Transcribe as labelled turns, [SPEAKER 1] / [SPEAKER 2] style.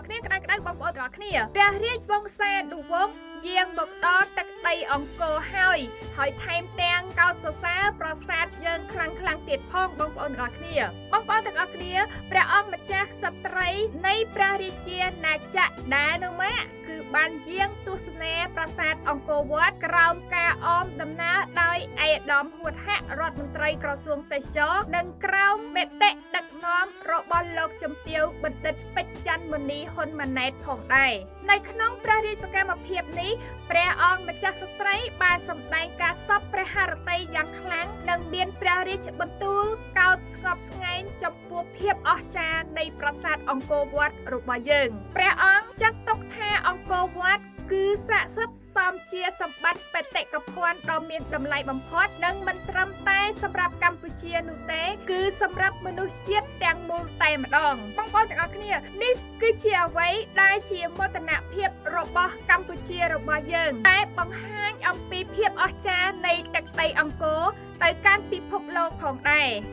[SPEAKER 1] គ្នាក្តៅក្តៅបងប្អូនទាំងអស់គ្នាព្រះរាជវង្សានុវង្សយាងមកដល់ទឹកដីអង្គរហើយថែមទាំងកោតសរសើរប្រាសាទយើងខ្លាំងទៀតផងបងប្អូនទាំងអស់គ្នាព្រះអង្គម្ចាស់ក្សត្រីនៃព្រះរាជាណាចក្រដែរនោះម៉ាក់គឺបានយាងទស្សនាប្រាសាទអង្គរវត្តក្រោមការអមដំណើរដោយឯកឧត្តមហួតហៈរដ្ឋមន្ត្រីក្រសួងទេសចរនិងក្រោមមតិដឹកនាំរបស់លោកជំទាវបណ្ឌិតពេជ្រច័ន្ទមុនីហ៊ុនម៉ាណែតផងដែរនៅក្នុងព្រះរាជសកម្មភាពនេះព្រះអង្គម្ចាស់ក្សត្រីបានសម្ដែងការសពព្រះハរតីយ៉ាងខ្លាំងនិងមានព្រះរាជបន្ទូលកោតស្ងប់ស្ងាញ់ចំពោះភាពអស្ចារ្យនៃប្រាសាទអង្គរវត្តរបស់យើងព្រះអង្គចាត់ទុកថាអង្គរវត្តគឺស័ក្តិសិទ្ធិសមជាសម្បត្តិបេតិកភណ្ឌដ៏មានតម្លៃបំផុតនិងមិនត្រឹមតែសម្រាប់កម្ពុជានោះទេគឺសម្រាប់មនុស្សជាតិទាំងមូលតែម្ដងបងប្អូនទាំងអស់គ្នានេះគឺជាអ្វីដែលជាមោទនភាពរបស់កម្ពុជារបស់យើងតែបង្ហាញអំពីភាពអស្ចារ្យនៃទឹកដីអង្គរទៅកាន់ពិភពលោកផងដែរ